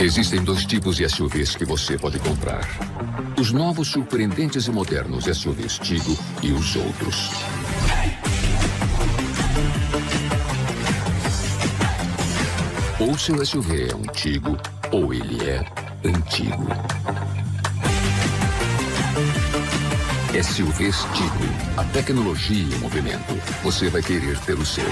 Existem dois tipos de SUVs que você pode comprar. Os novos, surpreendentes e modernos SUVs Tigo e os outros. Ou seu SUV é um Tigo, ou ele é antigo. SUVs Tigo. A tecnologia em movimento. Você vai querer ter o seu.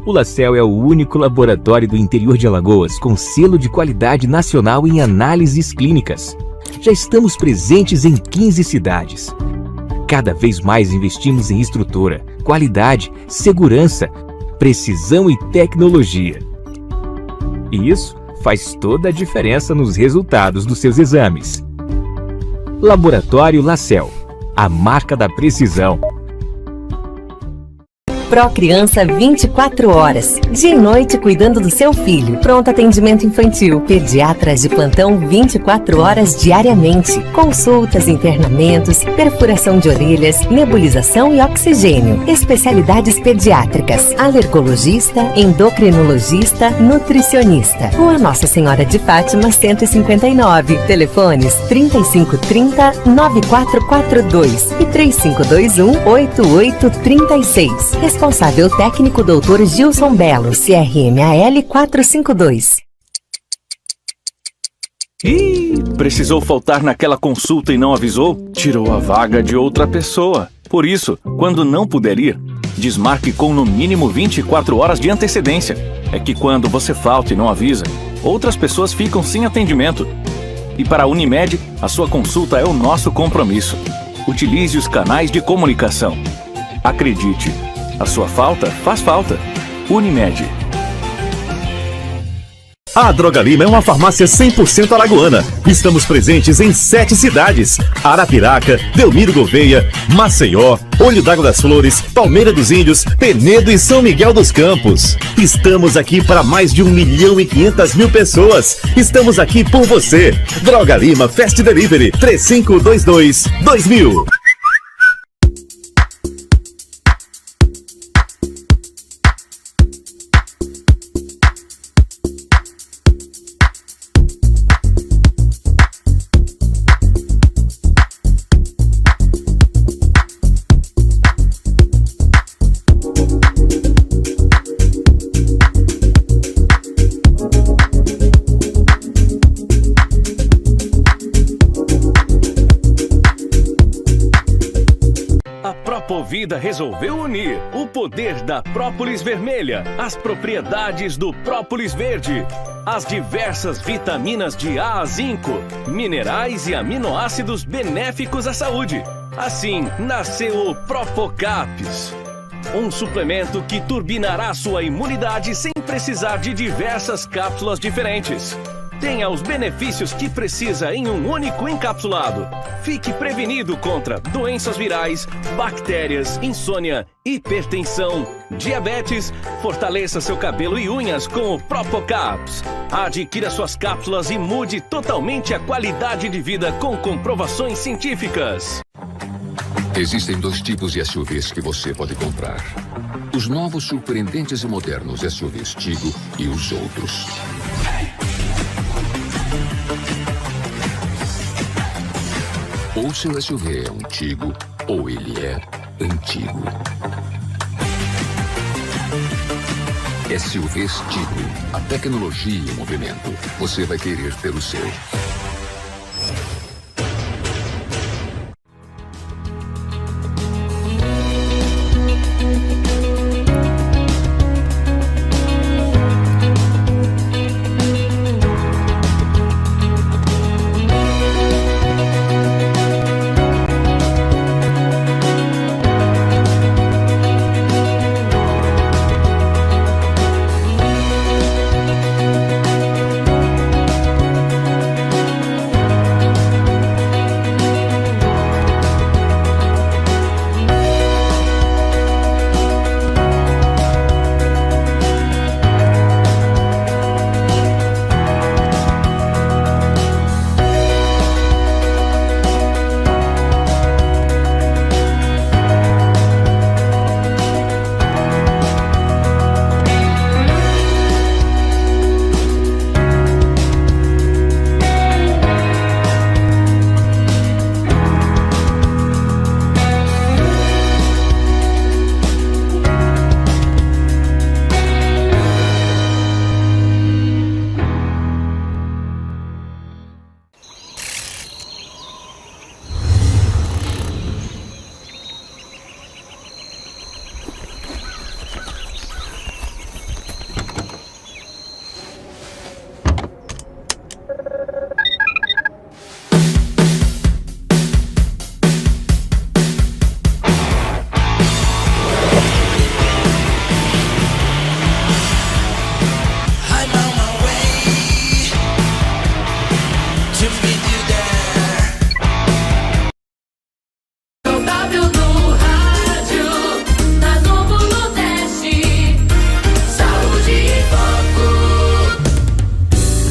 O LaCell é o único laboratório do interior de Alagoas com selo de qualidade nacional em análises clínicas. Já estamos presentes em 15 cidades. Cada vez mais investimos em estrutura, qualidade, segurança, precisão e tecnologia. E isso faz toda a diferença nos resultados dos seus exames. Laboratório LaCell, a marca da precisão. Procriança 24 horas, dia e noite cuidando do seu filho. Pronto atendimento infantil, pediatras de plantão 24 horas diariamente. Consultas, internamentos, perfuração de orelhas, nebulização e oxigênio. Especialidades pediátricas, alergologista, endocrinologista, nutricionista. Rua Nossa Senhora de Fátima 159. Telefones 3530-9442 e 3521-8836. Responsável técnico Dr. Gilson Belo, CRMAL 452. Ih, precisou faltar naquela consulta e não avisou? Tirou a vaga de outra pessoa. Por isso, quando não puder ir, desmarque com no mínimo 24 horas de antecedência. É que quando você falta e não avisa, outras pessoas ficam sem atendimento. E para a Unimed, a sua consulta é o nosso compromisso. Utilize os canais de comunicação. Acredite, a sua falta faz falta. Unimed. A Droga Lima é uma farmácia 100% alagoana. Estamos presentes em 7 cidades: Arapiraca, Delmiro Gouveia, Maceió, Olho d'Água das Flores, Palmeira dos Índios, Penedo e São Miguel dos Campos. Estamos aqui para mais de 1.500.000 pessoas. Estamos aqui por você. Droga Lima Fast Delivery 3522-2000. Propovida resolveu unir o poder da própolis vermelha, as propriedades do própolis verde, as diversas vitaminas de A a zinco, minerais e aminoácidos benéficos à saúde. Assim, nasceu o Propocaps, um suplemento que turbinará sua imunidade sem precisar de diversas cápsulas diferentes. Tenha os benefícios que precisa em um único encapsulado. Fique prevenido contra doenças virais, bactérias, insônia, hipertensão, diabetes. Fortaleça seu cabelo e unhas com o Propocaps. Adquira suas cápsulas e mude totalmente a qualidade de vida com comprovações científicas. Existem 2 tipos de SUVs que você pode comprar: os novos surpreendentes e modernos SUVs Tigo e os outros. Ou seu SUV é um Tigo, ou ele é antigo. SUVs Tigo, a tecnologia em movimento. Você vai querer ter o seu.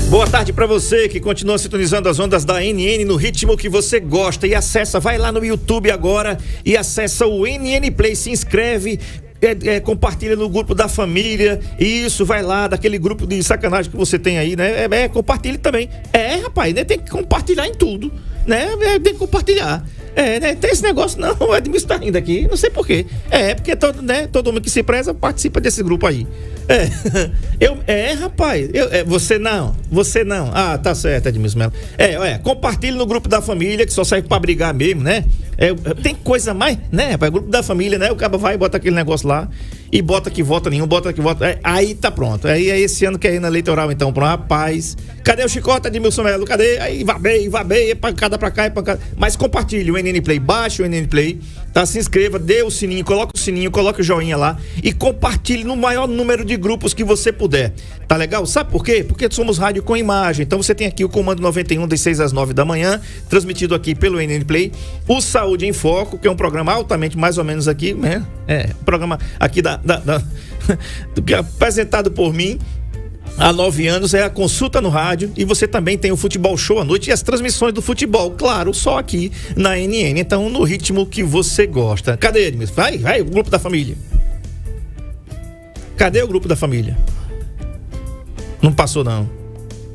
Boa tarde para você que continua sintonizando as ondas da NN no ritmo que você gosta e acessa, vai lá no YouTube agora e acessa o NN Play, se inscreve, compartilha no grupo da família, isso, vai lá, daquele grupo de sacanagem que você tem aí, né? Compartilhe também. Rapaz, né? Tem que compartilhar em tudo, né? Tem que compartilhar. Né? Tem esse negócio, não, o Edmilson tá rindo aqui, não sei porquê. Porque todo mundo que se preza participa desse grupo aí. Rapaz, você não. Ah, tá certo, Edmilson Melo. Compartilhe no grupo da família, que só serve pra brigar mesmo, né? Tem coisa mais, né, rapaz? Grupo da família, né? O cara vai e bota aquele negócio lá e bota que vota nenhum, bota que vota. Aí tá pronto. Aí é esse ano que é ano eleitoral, então, pronto. Rapaz, cadê o chicote de Milson Melo? Cadê? Aí vai bem, é pancada pra cá, é pancada. Mas compartilhe o NN Play, baixe o NN Play, tá? Se inscreva, dê o sininho, coloque o sininho, coloque o joinha lá e compartilhe no maior número de grupos que você puder. Tá legal? Sabe por quê? Porque somos rádio com imagem. Então você tem aqui o Comando 91 das 6 às 9 da manhã, transmitido aqui pelo NN Play. O Saúde em Foco, que é um programa altamente mais ou menos aqui, né? Um programa aqui que é apresentado por mim há 9 anos, é a consulta no rádio, e você também tem o Futebol Show à noite e as transmissões do futebol, claro, só aqui na NN, então no ritmo que você gosta. Cadê ele? Vai, o grupo da família. Cadê o grupo da família? Não passou não.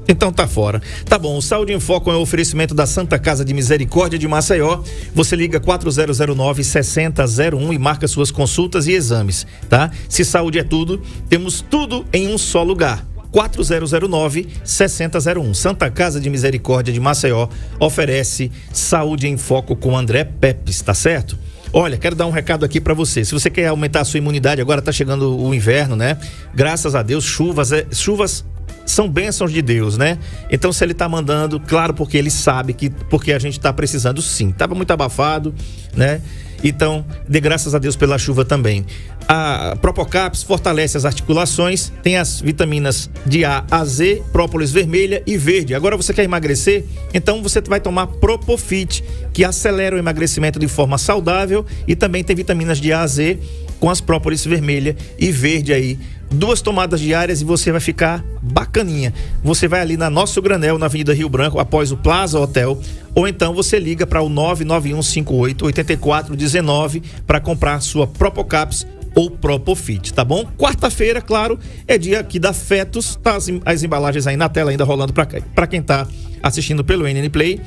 Então tá fora. Tá bom, o Saúde em Foco é um oferecimento da Santa Casa de Misericórdia de Maceió. Você liga 4009-6001 e marca suas consultas e exames, tá? Se saúde é tudo, temos tudo em um só lugar. 4009-6001. Santa Casa de Misericórdia de Maceió oferece Saúde em Foco com André Pepes, tá certo? Olha, quero dar um recado aqui pra você. Se você quer aumentar a sua imunidade, agora tá chegando o inverno, né? Graças a Deus, chuvas são bênçãos de Deus, né? Então, se ele tá mandando, claro, porque ele sabe porque a gente tá precisando, sim. Tava muito abafado, né? Então, dê graças a Deus pela chuva também. A Propocaps fortalece as articulações, tem as vitaminas de A a Z, própolis vermelha e verde. Agora você quer emagrecer? Então você vai tomar Propofit, que acelera o emagrecimento de forma saudável, e também tem vitaminas de A a Z com as própolis vermelha e verde aí. 2 tomadas diárias e você vai ficar bacaninha. Você vai ali na Nosso Granel, na Avenida Rio Branco, após o Plaza Hotel, ou então você liga para o 99158-8419 para comprar sua Propocaps ou Propofit, tá bom? Quarta-feira, claro, é dia aqui da Fetos, tá as embalagens aí na tela ainda rolando para quem tá assistindo pelo NN Play.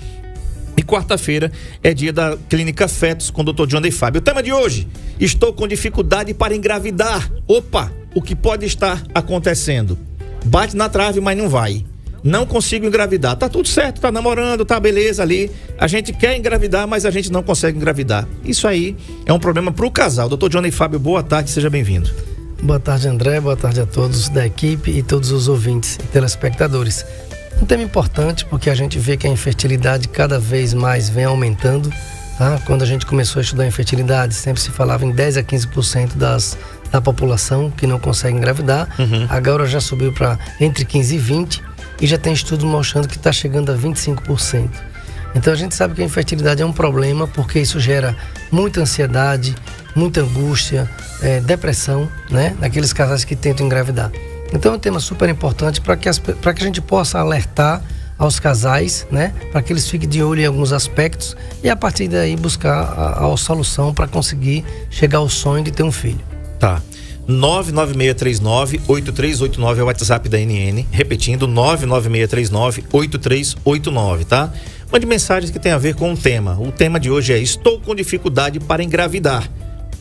E quarta-feira é dia da Clínica Fetos com o Dr. Johnny Fábio. O tema de hoje: estou com dificuldade para engravidar. Opa, o que pode estar acontecendo? Bate na trave, mas não vai. Não consigo engravidar. Tá tudo certo, tá namorando, tá beleza ali. A gente quer engravidar, mas a gente não consegue engravidar. Isso aí é um problema pro casal. Dr. Johnny Fábio, boa tarde, seja bem-vindo. Boa tarde, André. Boa tarde a todos da equipe e todos os ouvintes e telespectadores. Um tema importante porque a gente vê que a infertilidade cada vez mais vem aumentando, tá? Quando a gente começou a estudar infertilidade, sempre se falava em 10 a 15% da população que não consegue engravidar. Agora já subiu para entre 15 e 20%, e já tem estudos mostrando que está chegando a 25%. Então a gente sabe que a infertilidade é um problema porque isso gera muita ansiedade, muita angústia, depressão, né? Naqueles casais que tentam engravidar. Então é um tema super importante para que a gente possa alertar aos casais, né? Para que eles fiquem de olho em alguns aspectos e a partir daí buscar a solução para conseguir chegar ao sonho de ter um filho. Tá. 99639-8389 é o WhatsApp da NN. Repetindo, 99639-8389, tá? Mande mensagens que tem a ver com o tema. O tema de hoje é: estou com dificuldade para engravidar.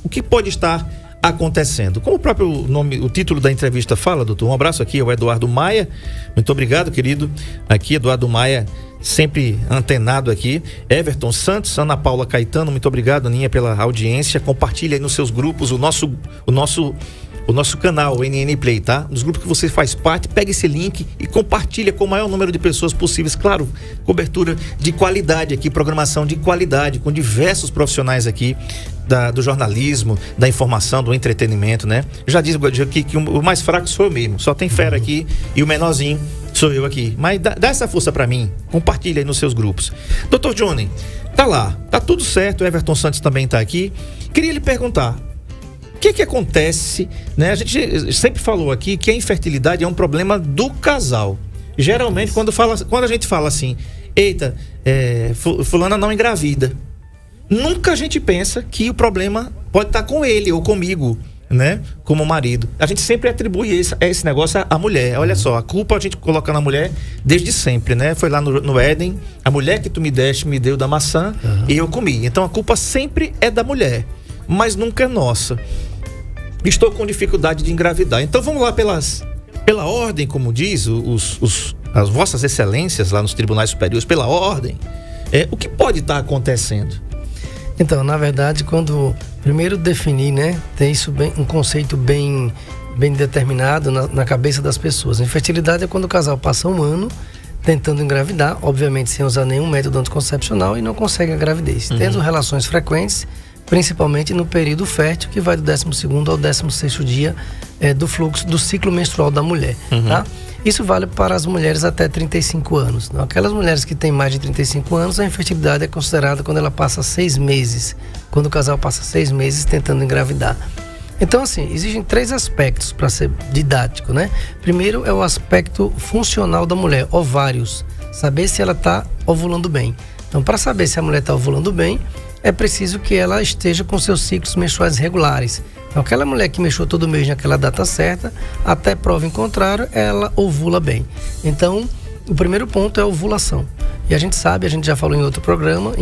O que pode estar acontecendo? Como o próprio nome, o título da entrevista fala, doutor. Um abraço aqui ao Eduardo Maia. Muito obrigado, querido. Aqui, Eduardo Maia, sempre antenado aqui. Everton Santos, Ana Paula Caetano, muito obrigado, Aninha, pela audiência. Compartilha aí nos seus grupos o nosso canal, o NN Play, tá? Nos grupos que você faz parte, pega esse link e compartilha com o maior número de pessoas possíveis. Claro, cobertura de qualidade aqui, programação de qualidade, com diversos profissionais aqui do jornalismo, da informação, do entretenimento, né? Já diz que o mais fraco sou eu mesmo, só tem fera aqui e o menorzinho sou eu aqui. Mas dá essa força pra mim, compartilha aí nos seus grupos. Dr. Johnny, tá lá, tá tudo certo, o Everton Santos também tá aqui. Queria lhe perguntar, o que acontece, né? A gente sempre falou aqui que a infertilidade é um problema do casal. Geralmente, quando a gente fala assim, eita, fulana não engravida, nunca a gente pensa que o problema pode estar com ele ou comigo, né? Como marido. A gente sempre atribui esse negócio à mulher. Olha só, a culpa a gente coloca na mulher desde sempre, né? Foi lá no Éden, a mulher que tu me deste me deu da maçã e eu comi. Então a culpa sempre é da mulher, mas nunca é nossa. Estou com dificuldade de engravidar. Então vamos lá pela ordem, como diz as vossas excelências lá nos tribunais superiores, pela ordem. O que pode estar acontecendo? Então, na verdade, quando Primeiro definir, né? Ter isso bem, um conceito bem determinado na cabeça das pessoas. Infertilidade é quando o casal passa um ano tentando engravidar, obviamente sem usar nenhum método anticoncepcional, e não consegue a gravidez. Tendo relações frequentes, principalmente no período fértil, que vai do 12º ao 16º dia do fluxo do ciclo menstrual da mulher, tá? Isso vale para as mulheres até 35 anos. Aquelas mulheres que têm mais de 35 anos, a infertilidade é considerada quando ela passa 6 meses, quando o casal passa 6 meses tentando engravidar. Então, assim, existem 3 aspectos para ser didático, né? Primeiro é o aspecto funcional da mulher, ovários, saber se ela está ovulando bem. Então, para saber se a mulher está ovulando bem, é preciso que ela esteja com seus ciclos menstruais regulares. Então, aquela mulher que menstrua todo mês naquela data certa, até prova em contrário, ela ovula bem. Então, o primeiro ponto é a ovulação. E a gente sabe, a gente já falou em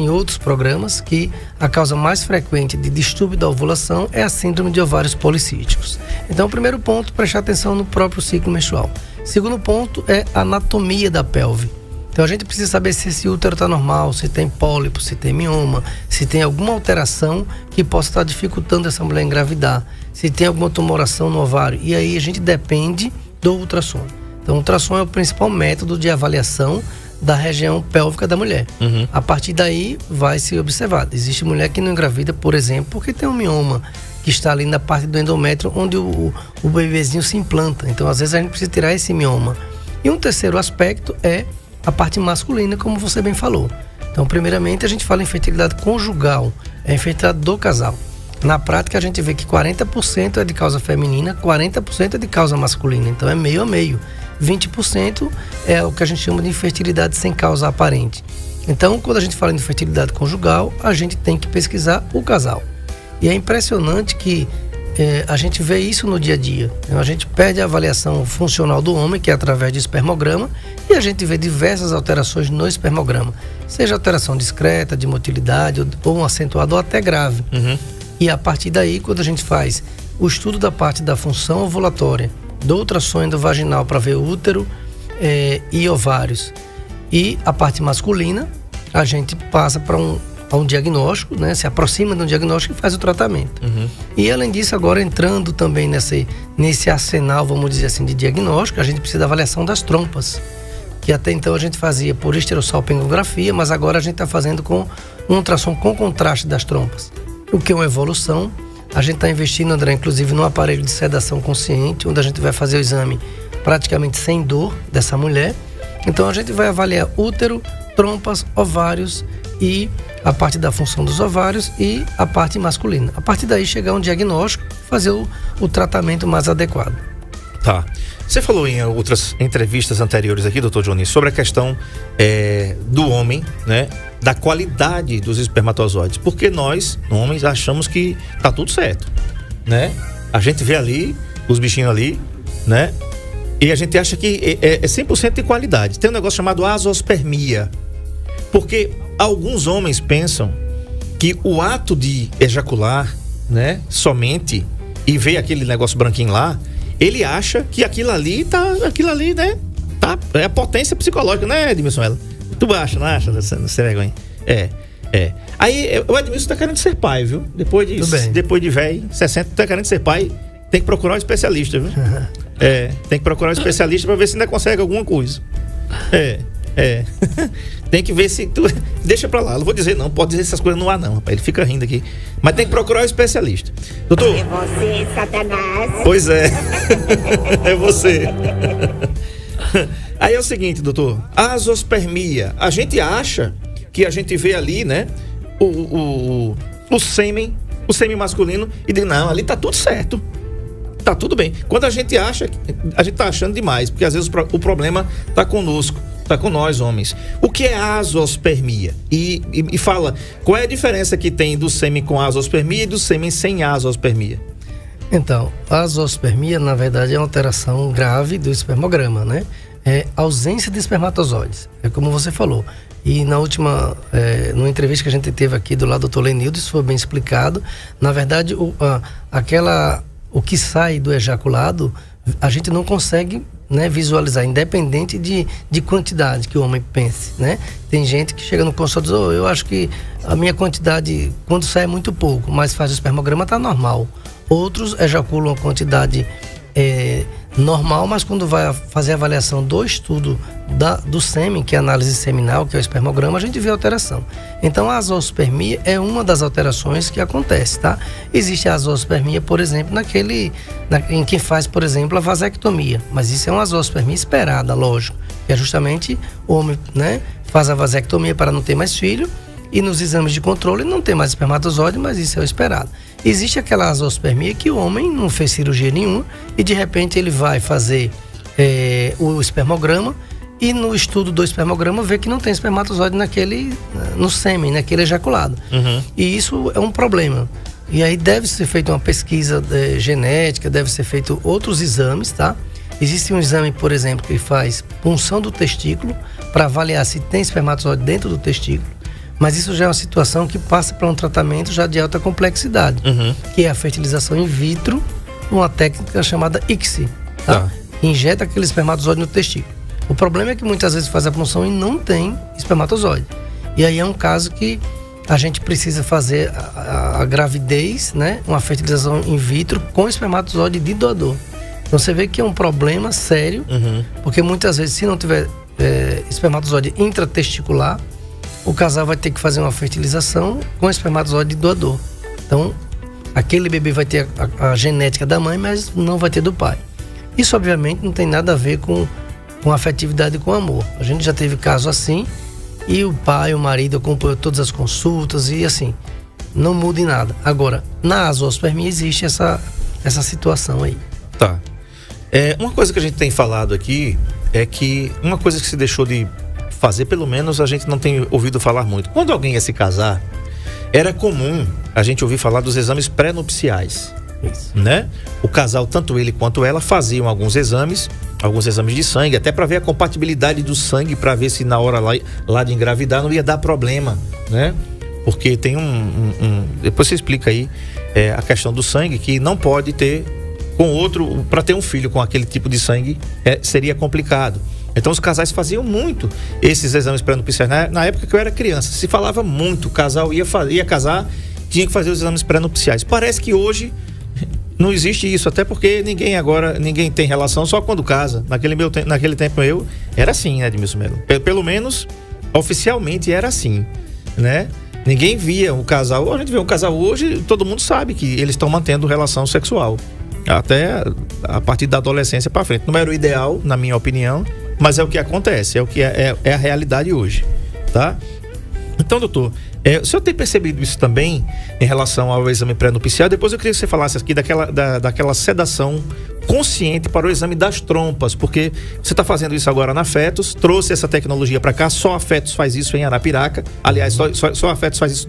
outros programas, que a causa mais frequente de distúrbio da ovulação é a síndrome de ovários policísticos. Então, o primeiro ponto, prestar atenção no próprio ciclo menstrual. Segundo ponto é a anatomia da pelve. Então, a gente precisa saber se esse útero está normal, se tem pólipo, se tem mioma, se tem alguma alteração que possa estar dificultando essa mulher engravidar, se tem alguma tumoração no ovário. E aí a gente depende do ultrassom. Então, o ultrassom é o principal método de avaliação da região pélvica da mulher. A partir daí vai se observar. Existe mulher que não engravida, por exemplo, porque tem um mioma que está ali na parte do endométrio onde o bebezinho se implanta. Então, às vezes a gente precisa tirar esse mioma. E um terceiro aspecto é a parte masculina, como você bem falou. Então, primeiramente, a gente fala em fertilidade conjugal, é a infertilidade do casal. Na prática, a gente vê que 40% é de causa feminina, 40% é de causa masculina. Então, é meio a meio. 20% é o que a gente chama de infertilidade sem causa aparente. Então, quando a gente fala de infertilidade conjugal, a gente tem que pesquisar o casal. E é impressionante que a gente vê isso no dia a dia. A gente perde a avaliação funcional do homem, que é através de espermograma, e a gente vê diversas alterações no espermograma. Seja alteração discreta, de motilidade, ou um acentuado, ou até grave. E a partir daí, quando a gente faz o estudo da parte da função ovulatória, do ultrassom endovaginal para ver útero e ovários, e a parte masculina, a gente passa para um diagnóstico, né? Se aproxima de um diagnóstico e faz o tratamento. E além disso, agora entrando também nesse arsenal, vamos dizer assim, de diagnóstico, a gente precisa da avaliação das trompas, que até então a gente fazia por esterossalpingografia, mas agora a gente está fazendo com um ultrassom com contraste das trompas, o que é uma evolução. A gente está investindo, André, inclusive num aparelho de sedação consciente, onde a gente vai fazer o exame praticamente sem dor dessa mulher. Então a gente vai avaliar útero, trompas, ovários e a parte da função dos ovários e a parte masculina. A partir daí chegar a um diagnóstico, fazer o tratamento mais adequado. Tá. Você falou em outras entrevistas anteriores aqui, doutor Johnny, sobre a questão do homem, né? Da qualidade dos espermatozoides. Porque nós, homens, achamos que tá tudo certo, né? A gente vê ali, os bichinhos ali, né? E a gente acha que é 100% de qualidade. Tem um negócio chamado azoospermia. Porque alguns homens pensam que o ato de ejacular, né? Somente, e ver aquele negócio branquinho lá, ele acha que aquilo ali, né? É a potência psicológica, né, Edmilson? Tu acha, não acha? Não sei vergonha. Aí o Edmilson tá querendo ser pai, viu? Depois de velho, 60, tá querendo ser pai, tem que procurar um especialista, viu? Tem que procurar um especialista pra ver se ainda consegue alguma coisa. Tem que ver se tu... Deixa pra lá, não vou dizer não, pode dizer essas coisas no ar não, rapaz, ele fica rindo aqui. Mas tem que procurar um especialista. Doutor... É você, Satanás. Pois é. É você. Aí é o seguinte, doutor, a azoospermia, a gente acha que a gente vê ali, né, o sêmen masculino e diz, não, ali tá tudo certo, tá tudo bem. Quando a gente acha, a gente tá achando demais, porque às vezes o problema tá conosco, tá com nós, homens. O que é azoospermia? E fala, qual é a diferença que tem do sêmen com azoospermia e do sêmen sem azoospermia? Então, a azoospermia, na verdade, é uma alteração grave do espermograma, né? É ausência de espermatozoides, é como você falou. E na última, numa entrevista que a gente teve aqui do lado do Dr. Lenildo, isso foi bem explicado. Na verdade, o que sai do ejaculado, a gente não consegue né, visualizar, independente de quantidade que o homem pense, né? Tem gente que chega no consultório e diz, eu acho que a minha quantidade, quando sai é muito pouco, mas faz o espermograma, tá normal. Outros ejaculam a quantidade normal, mas quando vai fazer a avaliação do estudo do sêmen, que é a análise seminal, que é o espermograma, a gente vê alteração. Então a azoospermia é uma das alterações que acontece, tá? Existe a azoospermia, por exemplo, em quem faz, por exemplo, a vasectomia, mas isso é uma azoospermia esperada, lógico, que é justamente o homem, né, faz a vasectomia para não ter mais filho, e nos exames de controle não tem mais espermatozoide, mas isso é o esperado. Existe aquela azoospermia que o homem não fez cirurgia nenhuma e de repente ele vai fazer o espermograma e no estudo do espermograma vê que não tem espermatozoide no sêmen, naquele ejaculado. Uhum. E isso é um problema. E aí deve ser feita uma pesquisa genética, deve ser feito outros exames, tá? Existe um exame, por exemplo, que faz punção do testículo para avaliar se tem espermatozoide dentro do testículo. Mas isso já é uma situação que passa para um tratamento já de alta complexidade, que é a fertilização in vitro, uma técnica chamada ICSI, tá? Injeta aquele espermatozoide no testículo. O problema é que muitas vezes faz a punção e não tem espermatozoide. E aí é um caso que a gente precisa fazer a gravidez, né? Uma fertilização in vitro com espermatozoide de doador. Então você vê que é um problema sério, porque muitas vezes se não tiver espermatozoide intratesticular, o casal vai ter que fazer uma fertilização com espermatozoide doador. Então, aquele bebê vai ter a genética da mãe, mas não vai ter do pai. Isso, obviamente, não tem nada a ver com afetividade e com amor. A gente já teve caso assim, e o pai, o marido acompanhou todas as consultas e assim, não muda em nada. Agora, na azoospermia existe essa situação aí. Tá. Uma coisa que a gente tem falado aqui é que uma coisa que se deixou de fazer, pelo menos a gente não tem ouvido falar muito. Quando alguém ia se casar, era comum a gente ouvir falar dos exames pré-nupciais. Isso. Né? O casal, tanto ele quanto ela, faziam alguns exames de sangue, até para ver a compatibilidade do sangue, para ver se na hora lá de engravidar não ia dar problema, né? Porque tem depois você explica aí a questão do sangue, que não pode ter com outro, para ter um filho com aquele tipo de sangue seria complicado. Então os casais faziam muito esses exames pré-nupciais. Na época que eu era criança, se falava muito, o casal ia casar, tinha que fazer os exames pré-nupciais. Parece que hoje não existe isso, até porque ninguém tem relação só quando casa. Naquele tempo era assim, né, Edmilson Melo? Pelo menos oficialmente era assim, né? Ninguém via o casal. A gente vê um casal hoje, todo mundo sabe que eles estão mantendo relação sexual até a partir da adolescência para frente. Não era o ideal, na minha opinião, mas é o que acontece, é o que é a realidade hoje, tá? Então, doutor, o senhor tem percebido isso também em relação ao exame pré-nupcial? Depois eu queria que você falasse aqui daquela sedação consciente para o exame das trompas, porque você está fazendo isso agora na Fetos, trouxe essa tecnologia para cá, só a Fetos faz isso em Arapiraca, aliás, só a Fetos faz isso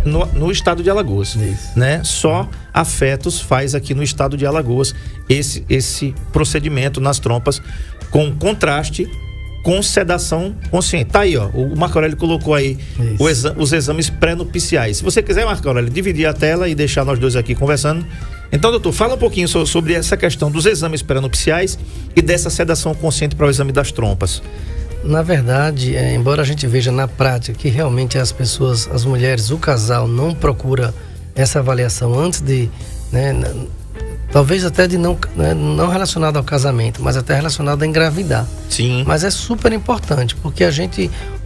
no estado de Alagoas, né? Só a Fetos faz aqui no estado de Alagoas esse procedimento nas trompas com contraste, com sedação consciente. Tá aí, ó. O Marco Aurélio colocou aí os exames pré-nupciais. Se você quiser, Marco Aurélio, dividir a tela e deixar nós dois aqui conversando. Então, doutor, fala um pouquinho sobre essa questão dos exames pré-nupciais e dessa sedação consciente para o exame das trompas. Na verdade, embora a gente veja na prática que realmente as mulheres, o casal não procura essa avaliação antes de, né, talvez até de não relacionado ao casamento, mas até relacionado a engravidar. Sim. Mas é super importante, porque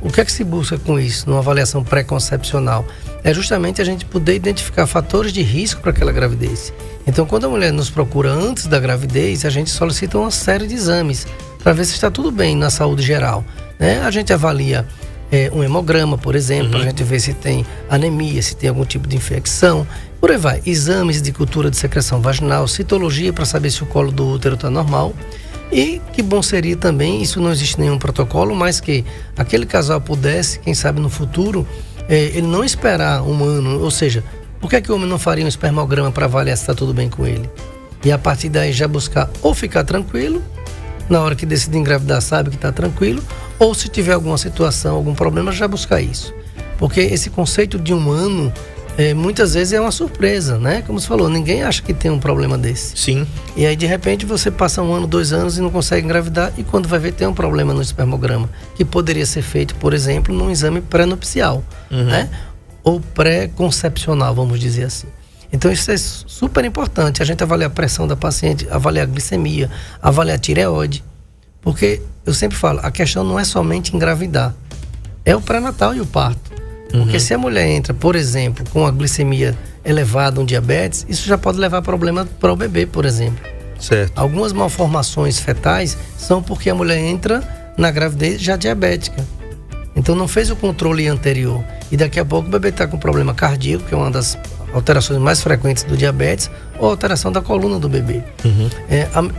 o que é que se busca com isso, numa avaliação pré-concepcional? É justamente a gente poder identificar fatores de risco para aquela gravidez. Então, quando a mulher nos procura antes da gravidez, a gente solicita uma série de exames para ver se está tudo bem na saúde geral, né? A gente avalia um hemograma, por exemplo, a gente vê se tem anemia, se tem algum tipo de infecção, por aí vai. Exames de cultura de secreção vaginal, citologia para saber se o colo do útero está normal. E que bom seria também, isso não existe nenhum protocolo, mas que aquele casal pudesse, quem sabe no futuro, ele não esperar um ano, ou seja, por que o homem não faria um espermograma para avaliar se está tudo bem com ele? E a partir daí já buscar ou ficar tranquilo, na hora que decide engravidar sabe que está tranquilo, ou se tiver alguma situação, algum problema, já buscar isso. Porque esse conceito de um ano muitas vezes é uma surpresa, né? Como você falou, ninguém acha que tem um problema desse. Sim. E aí, de repente, você passa 1 ano, 2 anos e não consegue engravidar, e quando vai ver, tem um problema no espermograma, que poderia ser feito, por exemplo, num exame pré-nupcial, né? Ou pré-concepcional, vamos dizer assim. Então, isso é super importante. A gente avaliar a pressão da paciente, avaliar a glicemia, avaliar a tireoide. Porque, eu sempre falo, a questão não é somente engravidar. É o pré-natal e o parto. Porque se a mulher entra, por exemplo, com a glicemia elevada, um diabetes, isso já pode levar problema para o bebê, por exemplo. Certo. Algumas malformações fetais são porque a mulher entra na gravidez já diabética. Então não fez o controle anterior. E daqui a pouco o bebê está com problema cardíaco, que é uma das alterações mais frequentes do diabetes, ou alteração da coluna do bebê.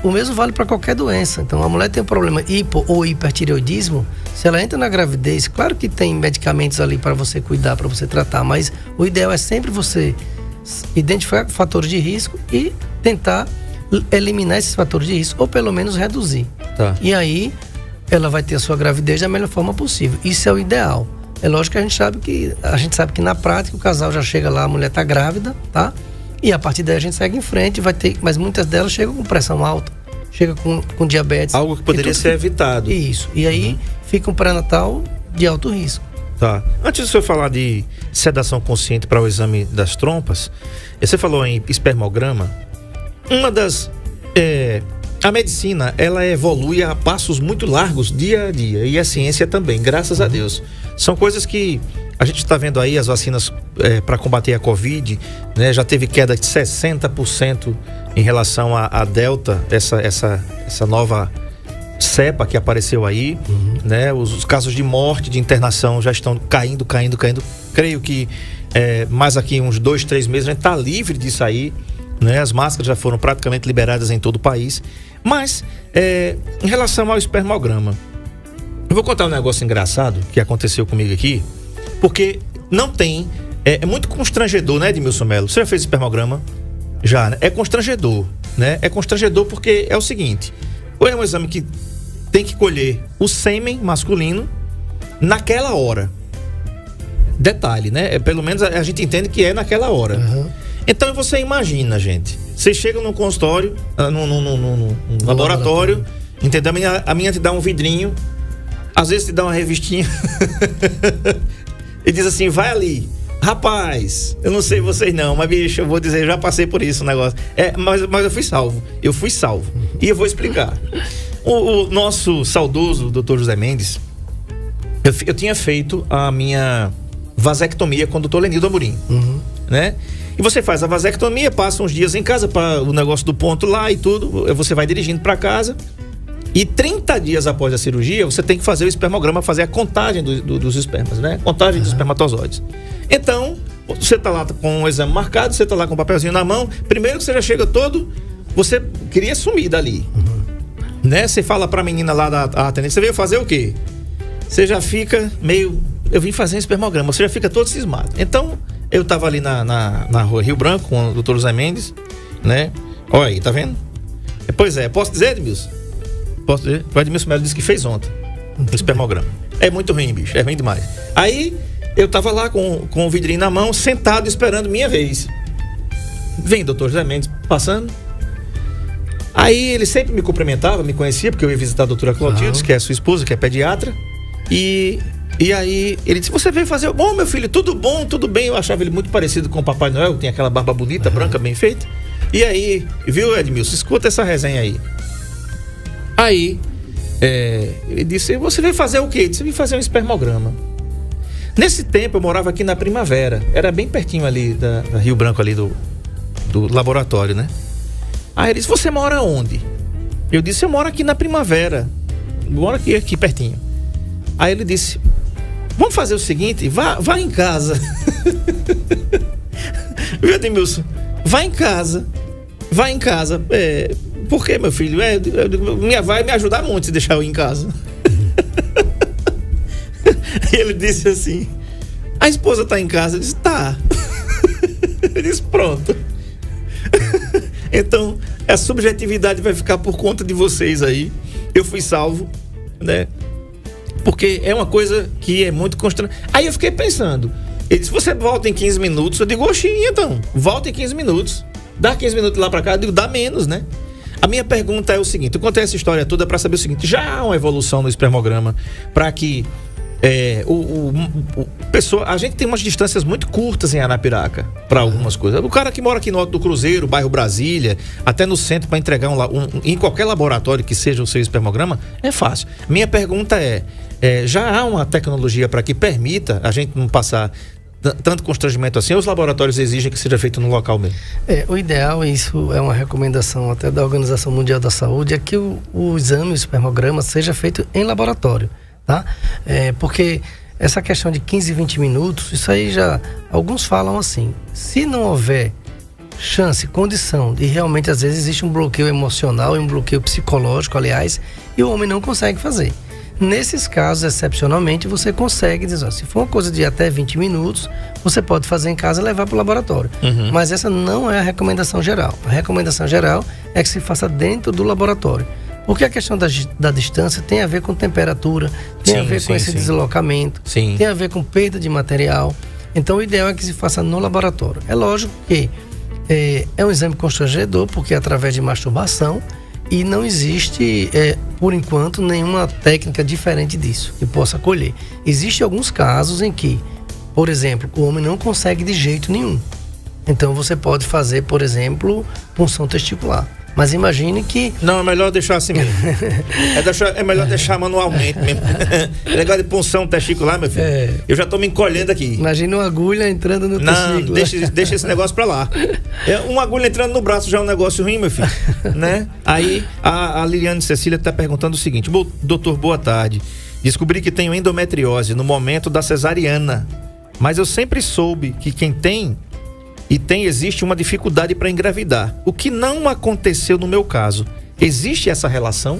O mesmo vale para qualquer doença. Então a mulher tem um problema hipo ou hipertireoidismo, se ela entra na gravidez, claro que tem medicamentos ali para você cuidar, para você tratar, mas o ideal é sempre você identificar fatores de risco e tentar eliminar esses fatores de risco, ou pelo menos reduzir. Tá. E aí ela vai ter a sua gravidez da melhor forma possível. Isso é o ideal. É lógico que a gente sabe que na prática o casal já chega lá, a mulher está grávida, tá? E a partir daí a gente segue em frente, mas muitas delas chegam com pressão alta, chega com diabetes. Algo que poderia ser evitado. Isso. E aí fica um pré-natal de alto risco. Tá. Antes de você falar de sedação consciente para o exame das trompas, você falou em espermograma. Uma das... a medicina, ela evolui a passos muito largos dia a dia. E a ciência também, graças a Deus. São coisas que a gente está vendo aí, as vacinas para combater a Covid, né, já teve queda de 60% em relação à Delta, essa nova cepa que apareceu aí, né? Os casos de morte, de internação já estão caindo. Creio que mais aqui uns 2, 3 meses a gente está livre disso aí, né? As máscaras já foram praticamente liberadas em todo o país. Mas, em relação ao espermograma, eu vou contar um negócio engraçado que aconteceu comigo aqui, porque não tem... É muito constrangedor, né, Edmilson Melo? Você já fez espermograma? Já, né? É constrangedor, né? É constrangedor porque é o seguinte: ou é um exame que tem que colher o sêmen masculino naquela hora. Detalhe, né? Pelo menos a gente entende que é naquela hora. Então você imagina, gente. Vocês chegam num consultório, num laboratório, entendeu? A minha te dá um vidrinho, às vezes te dá uma revistinha e diz assim: vai ali. Rapaz, eu não sei vocês não, mas bicho, eu vou dizer, eu já passei por isso o negócio. Mas eu fui salvo. E eu vou explicar. O nosso saudoso Dr. José Mendes, eu tinha feito a minha vasectomia com o Dr. Lenildo Amorim, né? E você faz a vasectomia, passa uns dias em casa para o negócio do ponto lá e tudo, você vai dirigindo para casa. E 30 dias após a cirurgia, você tem que fazer o espermograma, fazer a contagem dos espermas, né? Contagem dos espermatozoides. Então, você tá lá com o exame marcado, você tá lá com o papelzinho na mão. Primeiro que você já chega todo, você queria sumir dali. Né? Você fala pra menina lá da atendente, você veio fazer o quê? Você já fica meio... Eu vim fazer um espermograma, você já fica todo cismado. Então, eu tava ali na rua Rio Branco com o Dr. José Mendes, né? Olha aí, tá vendo? Pois é, posso dizer, Edmilson? Posso dizer? O Edmilson Melo disse que fez ontem o espermograma. É muito ruim, bicho, é ruim demais. Aí, eu tava lá com o vidrinho na mão, sentado, esperando minha vez. Vem o Dr. José Mendes passando. Aí, ele sempre me cumprimentava, me conhecia, porque eu ia visitar a doutora Clotilde, que é a sua esposa, que é pediatra. E aí, ele disse: você veio fazer... Bom, meu filho, tudo bom, tudo bem. Eu achava ele muito parecido com o Papai Noel, tem aquela barba bonita, branca, bem feita. E aí, viu, Edmilson, escuta essa resenha aí. Aí, ele disse: você veio fazer o quê? Eu disse: eu vim fazer um espermograma. Nesse tempo, eu morava aqui na Primavera. Era bem pertinho ali da Rio Branco, ali do laboratório, né? Aí ele disse: você mora onde? Eu disse: eu moro aqui na Primavera. Moro aqui pertinho. Aí ele disse: vamos fazer o seguinte, vá em casa. Viu, Edmilson? Vai em casa. Por quê, meu filho? Vai me ajudar muito se deixar eu ir em casa. E ele disse assim: a esposa tá em casa? Eu disse: tá. Ele disse: pronto. Então, a subjetividade vai ficar por conta de vocês aí. Eu fui salvo, né? Porque é uma coisa que é muito constrangedora. Aí eu fiquei pensando, Ele disse, você volta em 15 minutos. Eu digo, oxi, então, volta em 15 minutos. Dá 15 minutos lá pra cá, eu digo, dá menos, né? A minha pergunta é o seguinte, eu contei essa história toda pra saber o seguinte, já há uma evolução no espermograma pra que a gente tem umas distâncias muito curtas em Arapiraca para algumas coisas. O cara que mora aqui no Alto do Cruzeiro, bairro Brasília, até no centro para entregar em qualquer laboratório que seja o seu espermograma, é fácil. Minha pergunta já há uma tecnologia para que permita a gente não passar tanto constrangimento assim, ou os laboratórios exigem que seja feito no local mesmo? O ideal, isso é uma recomendação até da Organização Mundial da Saúde, é que o exame, o espermograma, seja feito em laboratório, tá? Porque essa questão de 15, 20 minutos, isso aí já, alguns falam assim, se não houver chance, condição de realmente, às vezes existe um bloqueio emocional e um bloqueio psicológico, aliás, e o homem não consegue fazer. Nesses casos, excepcionalmente, você consegue dizer, se for uma coisa de até 20 minutos, você pode fazer em casa e levar para o laboratório. Uhum. Mas essa não é a recomendação geral. A recomendação geral é que se faça dentro do laboratório. Porque a questão da distância tem a ver com temperatura, tem a ver com esse deslocamento, tem a ver com perda de material. Então, o ideal é que se faça no laboratório. É lógico que é um exame constrangedor, porque é através de masturbação, e não existe, por enquanto, nenhuma técnica diferente disso que possa colher. Existem alguns casos em que, por exemplo, o homem não consegue de jeito nenhum. Então você pode fazer, por exemplo, punção testicular. Mas imagine que... Não, é melhor deixar assim mesmo. É melhor deixar manualmente mesmo. É negócio de punção testicular, meu filho. Eu já tô me encolhendo aqui. Imagina uma agulha entrando no testículo. Não, deixa esse negócio pra lá. Uma agulha entrando no braço já é um negócio ruim, meu filho. Né? Aí a Liliane Cecília tá perguntando o seguinte: doutor, boa tarde. Descobri que tenho endometriose no momento da cesariana. Mas eu sempre soube que quem tem... existe uma dificuldade para engravidar. O que não aconteceu no meu caso. Existe essa relação?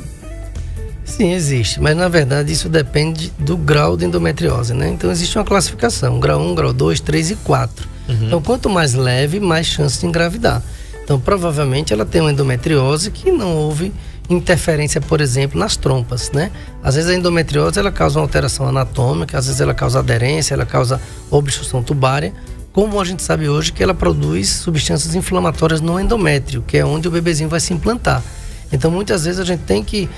Sim, existe. Mas, na verdade, isso depende do grau de endometriose, né? Então, existe uma classificação. Grau 1, grau 2, 3 e 4. Uhum. Então, quanto mais leve, mais chance de engravidar. Então, provavelmente, ela tem uma endometriose que não houve interferência, por exemplo, nas trompas, né? Às vezes, a endometriose, ela causa uma alteração anatômica, às vezes, ela causa aderência, ela causa obstrução tubária. Como a gente sabe hoje que ela produz substâncias inflamatórias no endométrio, que é onde o bebezinho vai se implantar. Então, muitas vezes a gente tem que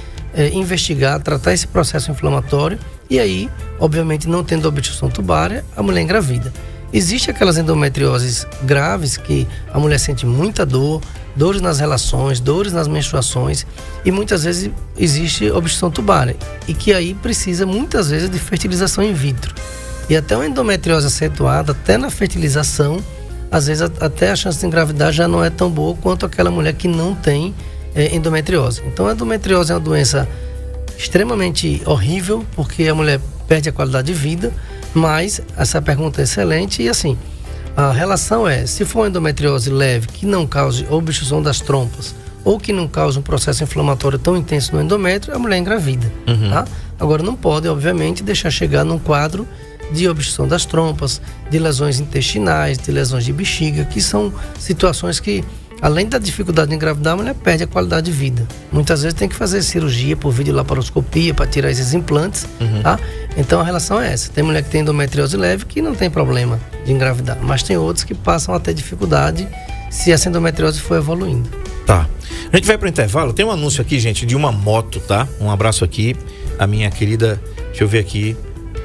investigar, tratar esse processo inflamatório e aí, obviamente, não tendo obstrução tubária, a mulher engravida. Existem aquelas endometrioses graves que a mulher sente muita dor, dores nas relações, dores nas menstruações e muitas vezes existe obstrução tubária e que aí precisa muitas vezes de fertilização in vitro. E até uma endometriose acentuada, até na fertilização, às vezes até a chance de engravidar já não é tão boa quanto aquela mulher que não tem endometriose. Então a endometriose é uma doença extremamente horrível, porque a mulher perde a qualidade de vida, mas essa pergunta é excelente e assim, a relação se for uma endometriose leve, que não cause obstrução das trompas, ou que não cause um processo inflamatório tão intenso no endométrio, a mulher engravida. Uhum. Tá? Agora não pode, obviamente, deixar chegar num quadro de obstrução das trompas, de lesões intestinais, de lesões de bexiga, que são situações que, além da dificuldade de engravidar, a mulher perde a qualidade de vida. Muitas vezes tem que fazer cirurgia por videolaparoscopia para tirar esses implantes, tá? Então a relação é essa. Tem mulher que tem endometriose leve que não tem problema de engravidar, mas tem outros que passam a ter dificuldade se essa endometriose for evoluindo. Tá. A gente vai pro intervalo. Tem um anúncio aqui, gente, de uma moto, tá? Um abraço aqui. A minha querida, deixa eu ver aqui,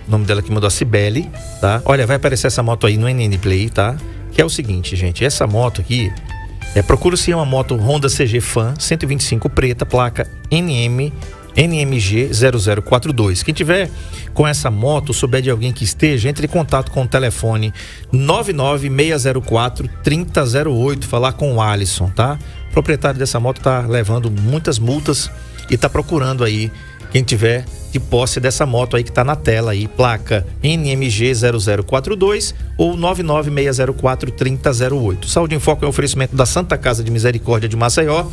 o nome dela que mandou, a Cibele, tá? Olha, vai aparecer essa moto aí no NN Play, tá? Que é o seguinte, gente, essa moto aqui, procura-se uma moto Honda CG Fan 125 preta, placa NMG 0042. Quem tiver com essa moto, souber de alguém que esteja, entre em contato com o telefone 99604-3008, falar com o Alisson, tá? O proprietário dessa moto tá levando muitas multas e tá procurando aí quem tiver de posse dessa moto aí que tá na tela aí, placa NMG 0042 ou 99604-3008. Saúde em Foco é um oferecimento da Santa Casa de Misericórdia de Maceió.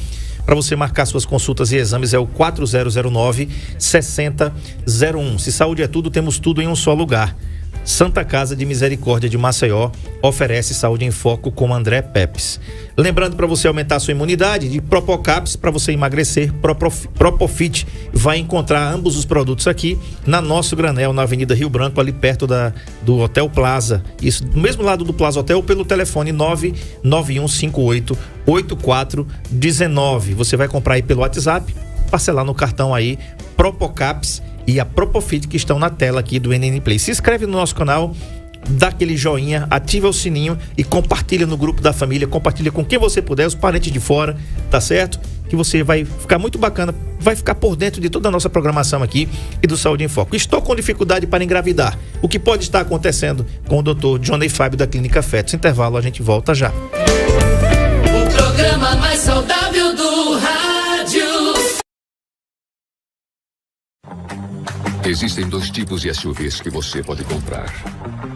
Para você marcar suas consultas e exames é o 4009-6001. Se saúde é tudo, temos tudo em um só lugar. Santa Casa de Misericórdia de Maceió oferece Saúde em Foco com André Pepes. Lembrando, para você aumentar a sua imunidade, de Propocaps para você emagrecer, Propofit, vai encontrar ambos os produtos aqui na Nosso Granel, na Avenida Rio Branco, ali perto do Hotel Plaza. Isso, do mesmo lado do Plaza Hotel, pelo telefone 99158-8419. Você vai comprar aí pelo WhatsApp, parcelar no cartão aí, Propocaps e a Propofit, que estão na tela aqui do NN Play. Se inscreve no nosso canal, dá aquele joinha, ativa o sininho e compartilha no grupo da família, compartilha com quem você puder, os parentes de fora, tá certo? Que você vai ficar muito bacana, vai ficar por dentro de toda a nossa programação aqui e do Saúde em Foco. Estou com dificuldade para engravidar. O que pode estar acontecendo com o Dr. Johnny Fábio da Clínica Fetos? Intervalo, a gente volta já. O programa mais saudável do rádio. Existem 2 tipos de SUVs que você pode comprar.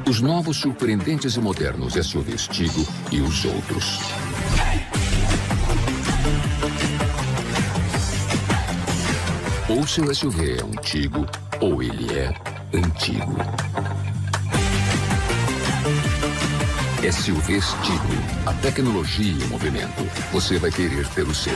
Os novos, surpreendentes e modernos SUVs Tigo e os outros. Ou seu SUV é um Tigo, ou ele é antigo. SUVs Tigo, a tecnologia e o movimento. Você vai querer ter o seu.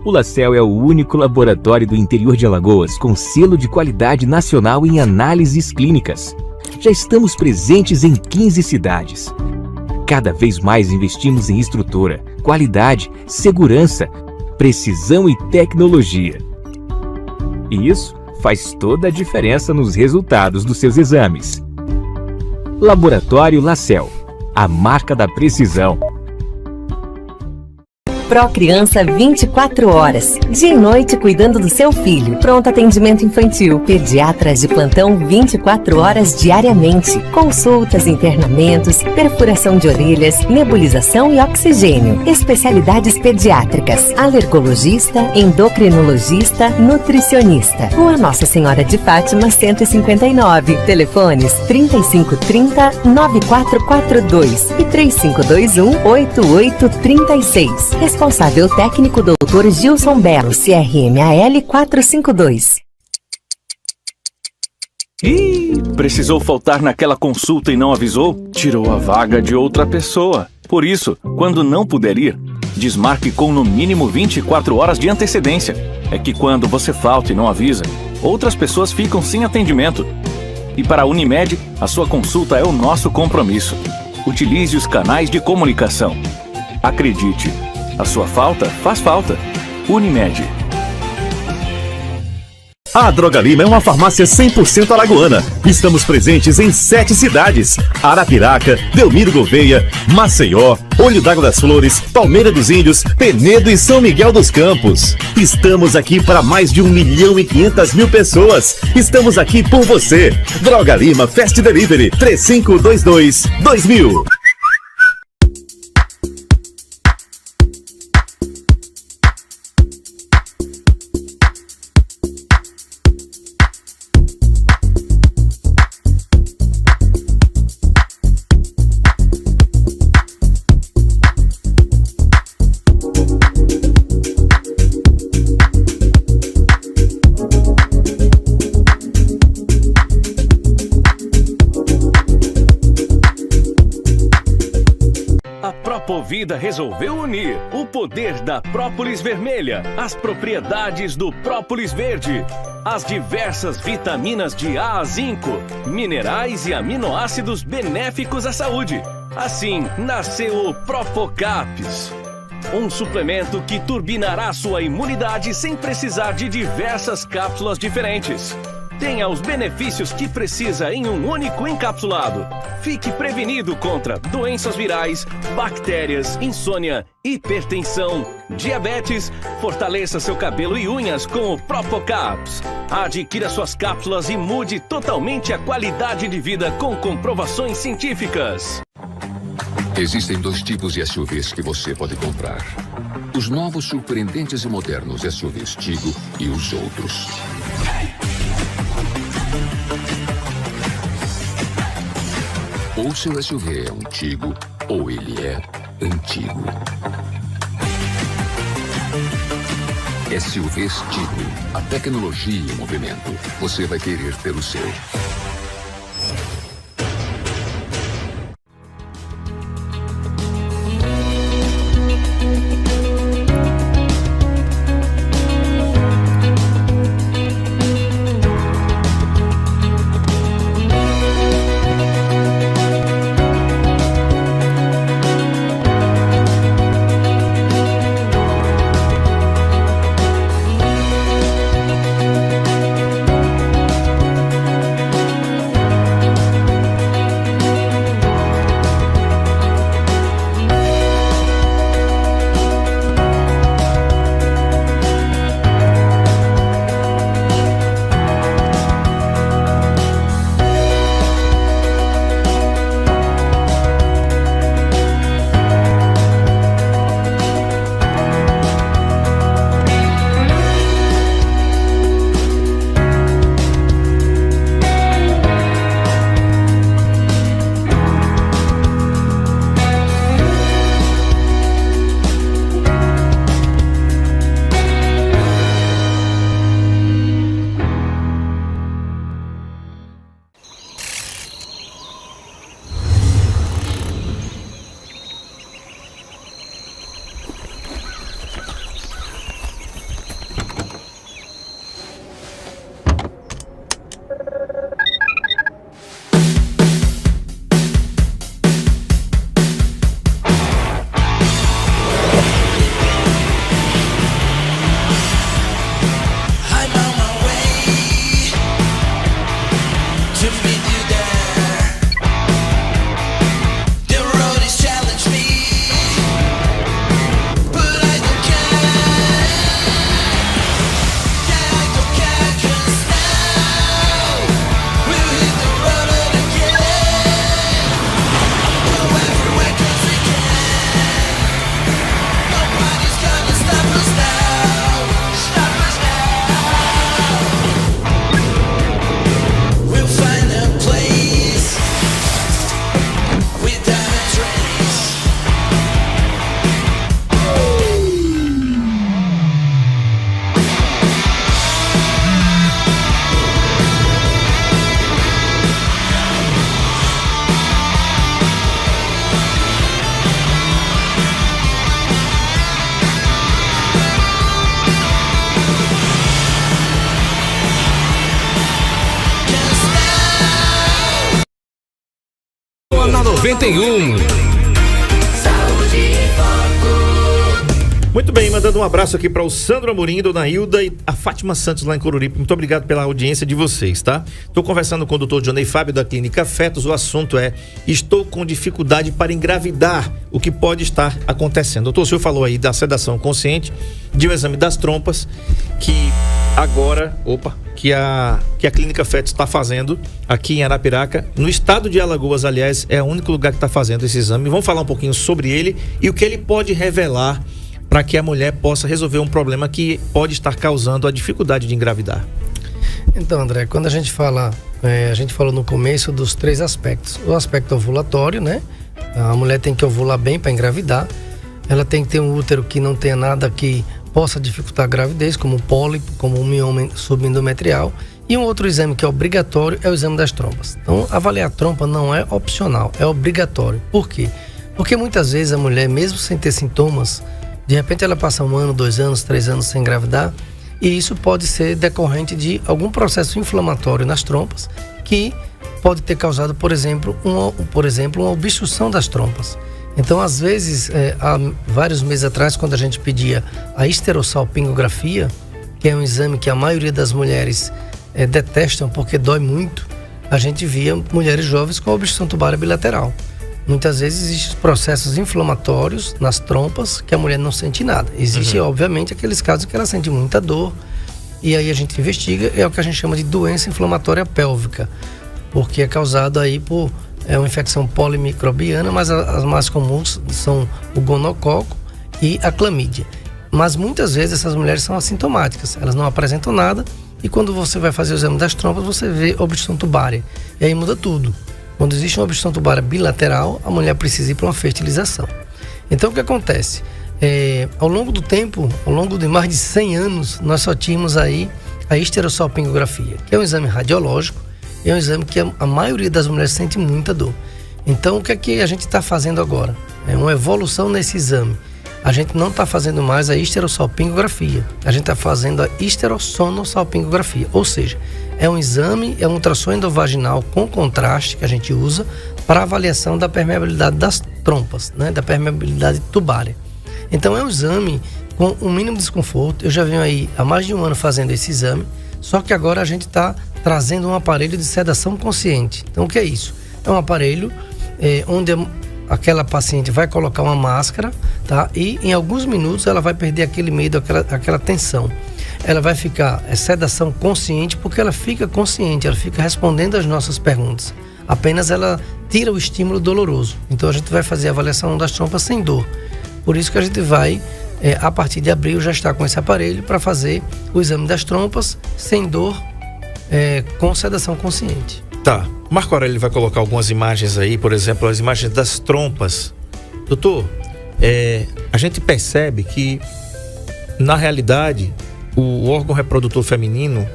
O LaCell é o único laboratório do interior de Alagoas com selo de qualidade nacional em análises clínicas. Já estamos presentes em 15 cidades. Cada vez mais investimos em estrutura, qualidade, segurança, precisão e tecnologia. E isso faz toda a diferença nos resultados dos seus exames. Laboratório LaCell, a marca da precisão. Procriança 24 horas. Dia e noite cuidando do seu filho. Pronto atendimento infantil. Pediatras de plantão 24 horas diariamente. Consultas, internamentos, perfuração de orelhas, nebulização e oxigênio. Especialidades pediátricas. Alergologista, endocrinologista, nutricionista. Rua Nossa Senhora de Fátima, 159. Telefones 3530-9442 e 3521-8836. Responsável técnico Dr. Gilson Belo, CRMAL 452. Ih, precisou faltar naquela consulta e não avisou? Tirou a vaga de outra pessoa. Por isso, quando não puder ir, desmarque com no mínimo 24 horas de antecedência. É que quando você falta e não avisa, outras pessoas ficam sem atendimento. E para a Unimed, a sua consulta é o nosso compromisso. Utilize os canais de comunicação. Acredite, a sua falta faz falta. Unimed. A Droga Lima é uma farmácia 100% alagoana. Estamos presentes em 7 cidades: Arapiraca, Delmiro Gouveia, Maceió, Olho d'Água das Flores, Palmeira dos Índios, Penedo e São Miguel dos Campos. Estamos aqui para mais de 1.500.000 pessoas. Estamos aqui por você. Droga Lima Fast Delivery 3522-2000. Propovida resolveu unir o poder da própolis vermelha, as propriedades do própolis verde, as diversas vitaminas de A a zinco, minerais e aminoácidos benéficos à saúde. Assim, nasceu o Propocaps, um suplemento que turbinará sua imunidade sem precisar de diversas cápsulas diferentes. Tenha os benefícios que precisa em um único encapsulado. Fique prevenido contra doenças virais, bactérias, insônia, hipertensão, diabetes. Fortaleça seu cabelo e unhas com o Propocaps. Adquira suas cápsulas e mude totalmente a qualidade de vida com comprovações científicas. Existem 2 tipos de SUVs que você pode comprar. Os novos surpreendentes e modernos SUVs Tigo e os outros. Ou seu SUV é um Tigo, ou ele é antigo. SUVs Tigo, a tecnologia em movimento. Você vai querer ter o seu. 91. Saúde em Foco. Muito bem, mandando um abraço aqui para o Sandro Amorim, Dona Hilda e a Fátima Santos lá em Coruripe. Muito obrigado pela audiência de vocês, tá? Estou conversando com o Dr. Johnny Fábio da Clínica Fetos. O assunto é: estou com dificuldade para engravidar. O que pode estar acontecendo? Doutor, o senhor falou aí da sedação consciente, de um exame das trompas, que agora, que a Clínica Fetos está fazendo aqui em Arapiraca. No estado de Alagoas, aliás, é o único lugar que está fazendo esse exame. Vamos falar um pouquinho sobre ele e o que ele pode revelar para que a mulher possa resolver um problema que pode estar causando a dificuldade de engravidar. Então, André, quando a gente fala, a gente falou no começo dos 3 aspectos. O aspecto ovulatório, né? A mulher tem que ovular bem para engravidar. Ela tem que ter um útero que não tenha nada que possa dificultar a gravidez, como pólipo, como um mioma subendometrial. E um outro exame que é obrigatório é o exame das trompas. Então, avaliar a trompa não é opcional, é obrigatório. Por quê? Porque muitas vezes a mulher, mesmo sem ter sintomas, de repente ela passa 1 ano, 2 anos, 3 anos sem engravidar, e isso pode ser decorrente de algum processo inflamatório nas trompas que pode ter causado, por exemplo, uma obstrução das trompas. Então, às vezes, há vários meses atrás, quando a gente pedia a esterossalpingografia, que é um exame que a maioria das mulheres detestam porque dói muito, a gente via mulheres jovens com obstrução tubária bilateral. Muitas vezes existem processos inflamatórios nas trompas que a mulher não sente nada. Existe, obviamente, aqueles casos que ela sente muita dor, e aí a gente investiga, é o que a gente chama de doença inflamatória pélvica, porque é causado aí por uma infecção polimicrobiana, mas as mais comuns são o gonococo e a clamídia. Mas muitas vezes essas mulheres são assintomáticas, elas não apresentam nada, e quando você vai fazer o exame das trompas, você vê obstrução tubária, e aí muda tudo. Quando existe uma obstrução tubária bilateral, a mulher precisa ir para uma fertilização. Então, o que acontece? Ao longo do tempo, ao longo de mais de 100 anos, nós só tínhamos aí a esterossalpingografia, que é um exame radiológico, é um exame que a maioria das mulheres sente muita dor. Então, o que é que a gente está fazendo agora? É uma evolução nesse exame. A gente não está fazendo mais a esterossalpingografia, a gente está fazendo a esterossonossalpingografia, ou seja, é um exame, é um ultrassom endovaginal com contraste que a gente usa para avaliação da permeabilidade das trompas, né, da permeabilidade tubária. Então é um exame com um mínimo desconforto. Eu já venho aí há mais de 1 ano fazendo esse exame, só que agora a gente está trazendo um aparelho de sedação consciente. Então o que é isso? É um aparelho onde aquela paciente vai colocar uma máscara, tá? E em alguns minutos ela vai perder aquele medo, aquela tensão. Ela vai ficar sedação consciente, porque ela fica consciente, ela fica respondendo às nossas perguntas. Apenas ela tira o estímulo doloroso. Então a gente vai fazer a avaliação das trompas sem dor. Por isso que a gente vai, a partir de abril, já estar com esse aparelho para fazer o exame das trompas sem dor, com sedação consciente. Tá. Marco Aurélio vai colocar algumas imagens aí, por exemplo, as imagens das trompas. Doutor, a gente percebe que, na realidade, o órgão reprodutor feminino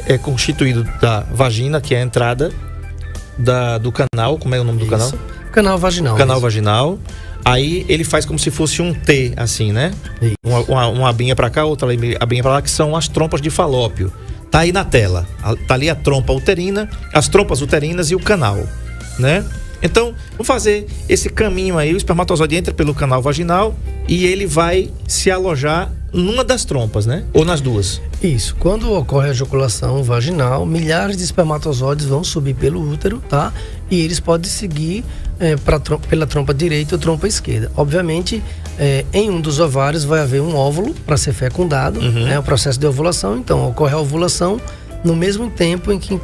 é constituído da vagina, que é a entrada do canal. Como é o nome do canal? Canal vaginal. Canal vaginal. Aí ele faz como se fosse um T, assim, né? Uma abinha pra cá, outra abinha pra lá, que são as trompas de falópio. Tá aí na tela. Tá ali a trompa uterina, as trompas uterinas e o canal, né? Então, vamos fazer esse caminho aí. O espermatozoide entra pelo canal vaginal e ele vai se alojar numa das trompas, né? Ou nas duas? Isso. Quando ocorre a ejaculação vaginal, milhares de espermatozoides vão subir pelo útero, tá? E eles podem seguir pela trompa direita ou trompa esquerda. Obviamente, em um dos ovários vai haver um óvulo para ser fecundado, né? O processo de ovulação. Então, ocorre a ovulação no mesmo tempo em que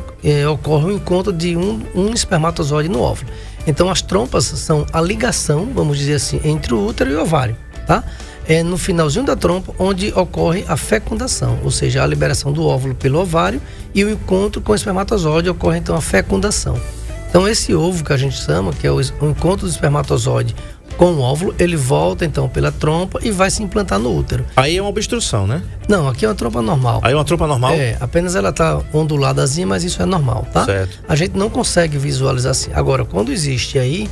ocorre o encontro de um espermatozoide no óvulo. Então, as trompas são a ligação, vamos dizer assim, entre o útero e o ovário, tá? É no finalzinho da trompa onde ocorre a fecundação, ou seja, a liberação do óvulo pelo ovário, e o encontro com o espermatozoide ocorre então a fecundação. Então esse ovo que a gente chama, que é o encontro do espermatozoide com o óvulo, ele volta então pela trompa e vai se implantar no útero. Aí é uma obstrução, né? Não, aqui é uma trompa normal. Aí é uma trompa normal? Apenas ela tá onduladazinha, mas isso é normal, tá? Certo. A gente não consegue visualizar assim. Agora, quando existe aí,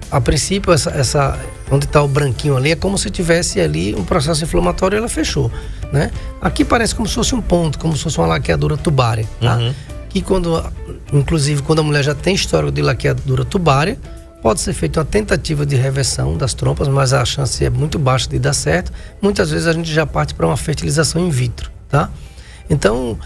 a princípio, essa onde está o branquinho ali, é como se tivesse ali um processo inflamatório e ela fechou, né? Aqui parece como se fosse um ponto, como se fosse uma laqueadura tubária, tá? Que quando Inclusive, quando a mulher já tem histórico de laqueadura tubária, pode ser feita uma tentativa de reversão das trompas, mas a chance é muito baixa de dar certo. Muitas vezes a gente já parte para uma fertilização in vitro, tá? Então,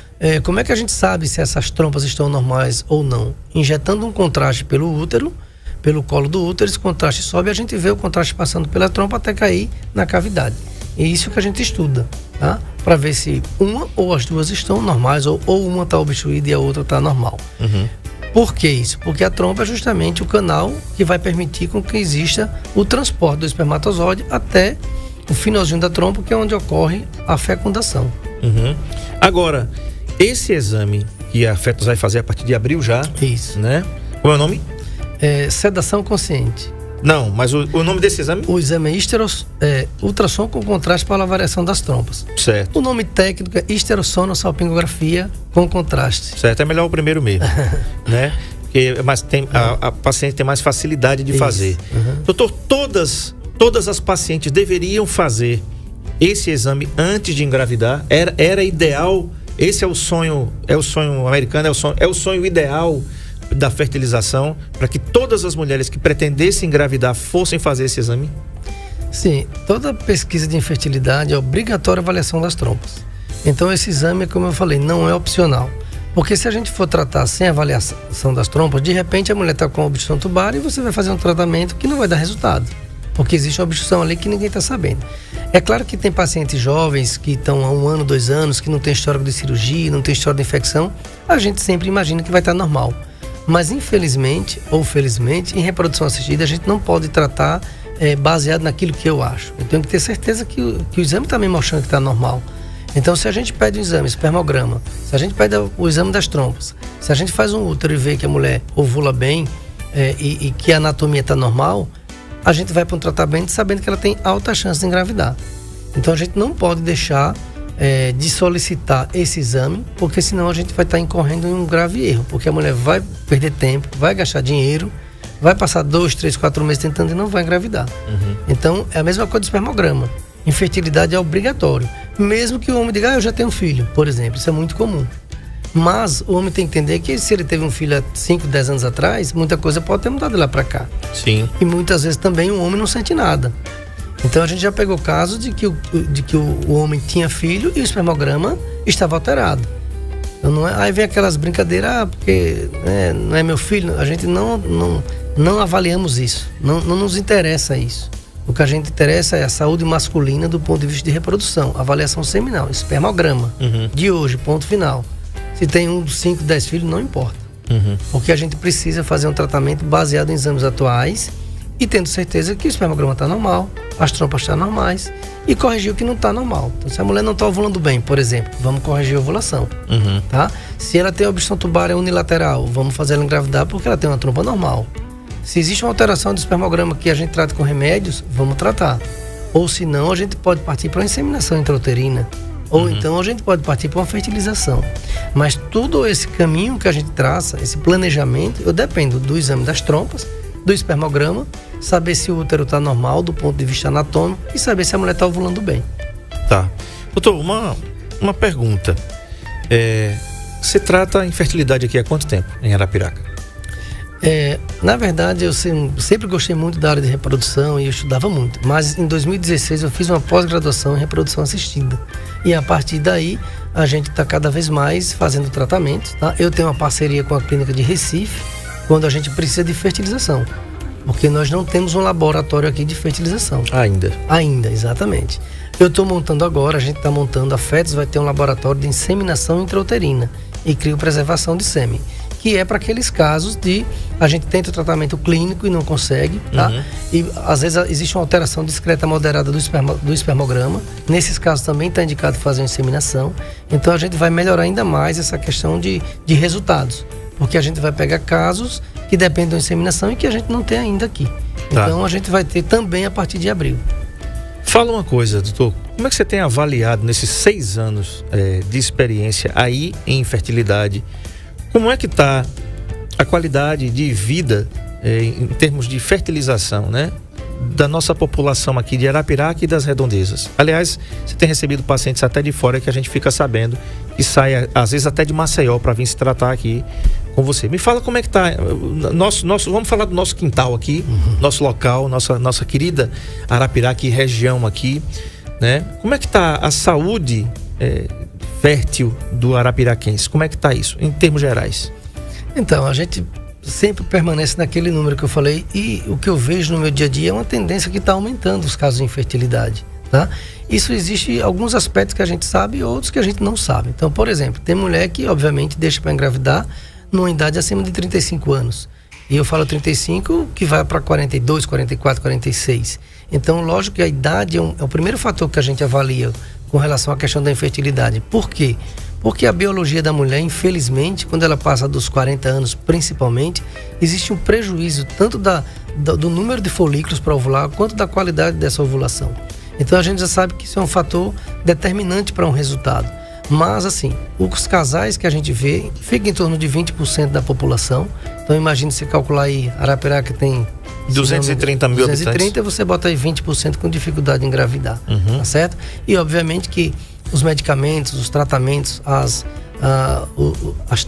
como é que a gente sabe se essas trompas estão normais ou não? Injetando um contraste pelo útero, pelo colo do útero, esse contraste sobe e a gente vê o contraste passando pela trompa até cair na cavidade. É isso que a gente estuda, tá? Para ver se uma ou as duas estão normais ou uma está obstruída e a outra está normal. Por que isso? Porque a trompa é justamente o canal que vai permitir com que exista o transporte do espermatozoide até o finalzinho da trompa, que é onde ocorre a fecundação. Agora, esse exame que a Fetos vai fazer a partir de abril já, Isso. né? Como é o nome? Sedação consciente. Não, mas o nome desse exame? O exame é ultrassom com contraste para a variação das trompas. Certo. O nome técnico é histerossonosalpingografia com contraste. Certo, é melhor o primeiro mesmo, né? Porque a paciente tem mais facilidade de fazer. Doutor, todas as pacientes deveriam fazer esse exame antes de engravidar? Era ideal? Esse é o sonho americano, é o sonho ideal da fertilização, para que todas as mulheres que pretendessem engravidar fossem fazer esse exame? Sim, toda pesquisa de infertilidade é obrigatória a avaliação das trompas. Então esse exame, como eu falei, não é opcional. Porque se a gente for tratar sem avaliação das trompas, de repente a mulher está com obstrução tubária e você vai fazer um tratamento que não vai dar resultado. Porque existe uma obstrução ali que ninguém está sabendo. É claro que tem pacientes jovens que estão há 1 ano, 2 anos, que não tem histórico de cirurgia, não tem histórico de infecção. A gente sempre imagina que vai estar normal. Mas infelizmente ou felizmente, em reprodução assistida, a gente não pode tratar baseado naquilo que eu acho. Eu tenho que ter certeza que o exame está me mostrando que está normal. Então, se a gente pede um exame, espermograma, se a gente pede o exame das trompas, se a gente faz um útero e vê que a mulher ovula bem e que a anatomia está normal, a gente vai para um tratamento sabendo que ela tem alta chance de engravidar. Então, a gente não pode deixar de solicitar esse exame, porque senão a gente vai estar incorrendo em um grave erro, porque a mulher vai perder tempo, vai gastar dinheiro, vai passar 2, 3, 4 meses tentando e não vai engravidar. Então, é a mesma coisa do espermograma. Infertilidade é obrigatório. Mesmo que o homem diga, eu já tenho um filho, por exemplo, isso é muito comum. Mas o homem tem que entender que se ele teve um filho há 5, 10 anos atrás, muita coisa pode ter mudado de lá para cá. Sim. E muitas vezes também o homem não sente nada. Então a gente já pegou casos de que o homem tinha filho e o espermograma estava alterado. Então, aí vem aquelas brincadeiras, porque não é meu filho. A gente não avaliamos isso, não nos interessa isso. O que a gente interessa é a saúde masculina do ponto de vista de reprodução, avaliação seminal, espermograma, de hoje, ponto final. Se tem 5, 10 filhos, não importa. Porque a gente precisa fazer um tratamento baseado em exames atuais e tendo certeza que o espermograma está normal, as trompas estão normais e corrigir o que não está normal. Então, se a mulher não está ovulando bem, por exemplo, vamos corrigir a ovulação. Tá? Se ela tem obstrução tubária unilateral, vamos fazer ela engravidar porque ela tem uma trompa normal. Se existe uma alteração do espermograma que a gente trata com remédios, vamos tratar. Ou se não, a gente pode partir para uma inseminação intrauterina. Ou então a gente pode partir para uma fertilização. Mas todo esse caminho que a gente traça, esse planejamento, eu dependo do exame das trompas, do espermograma, saber se o útero está normal do ponto de vista anatômico e saber se a mulher está ovulando bem. Tá. Doutor, uma pergunta. Você trata a infertilidade aqui há quanto tempo em Arapiraca? Na verdade, eu sempre gostei muito da área de reprodução e eu estudava muito. Mas em 2016 eu fiz uma pós-graduação em reprodução assistida. E a partir daí, a gente está cada vez mais fazendo tratamento. Tá? Eu tenho uma parceria com a clínica de Recife, quando a gente precisa de fertilização. Porque nós não temos um laboratório aqui de fertilização. Ainda, exatamente. Eu estou montando agora, a gente está montando, a Fetos vai ter um laboratório de inseminação intrauterina e criopreservação de sêmen, que é para aqueles casos de a gente tenta o tratamento clínico e não consegue, tá? E às vezes existe uma alteração discreta moderada do espermograma. Nesses casos também está indicado fazer uma inseminação. Então a gente vai melhorar ainda mais essa questão de resultados, porque a gente vai pegar casos que dependem da inseminação e que a gente não tem ainda aqui. Então a gente vai ter também a partir de abril. Fala uma coisa, doutor, como é que você tem avaliado nesses 6 anos de experiência aí em infertilidade? Como é que está a qualidade de vida em termos de fertilização, né? Da nossa população aqui de Arapiraca e das redondezas? Aliás, você tem recebido pacientes até de fora que a gente fica sabendo que sai, às vezes até de Maceió, para vir se tratar aqui com você. Me fala como é que tá vamos falar do nosso quintal aqui, nosso local, nossa querida Arapiraca e região aqui, né? Como é que tá a saúde fértil do arapiraquense? Como é que tá isso, em termos gerais? Então, a gente sempre permanece naquele número que eu falei, e o que eu vejo no meu dia a dia é uma tendência que está aumentando os casos de infertilidade, tá? Isso existe alguns aspectos que a gente sabe e outros que a gente não sabe. Então, por exemplo, tem mulher que obviamente deixa para engravidar numa idade acima de 35 anos. E eu falo 35 que vai para 42, 44, 46. Então, lógico que a idade é o primeiro fator que a gente avalia com relação à questão da infertilidade. Por quê? Porque a biologia da mulher, infelizmente, quando ela passa dos 40 anos principalmente, existe um prejuízo tanto do número de folículos para ovular, quanto da qualidade dessa ovulação. Então a gente já sabe que isso é um fator determinante para um resultado. Mas assim, os casais que a gente vê, fica em torno de 20% da população. Então imagine você calcular aí, Arapiraca tem 230 mil habitantes. 230, você bota aí 20% com dificuldade em engravidar, tá certo? E obviamente que os medicamentos, os tratamentos, as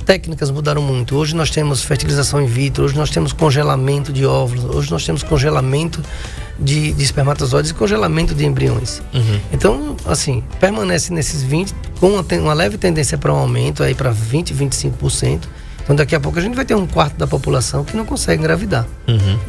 técnicas mudaram muito. Hoje nós temos fertilização in vitro, hoje nós temos congelamento de óvulos, hoje nós temos congelamento de espermatozoides e congelamento de embriões. Então, assim, permanece nesses 20%, com uma leve tendência para um aumento aí para 20%, 25%. Então, daqui a pouco a gente vai ter um quarto da população que não consegue engravidar.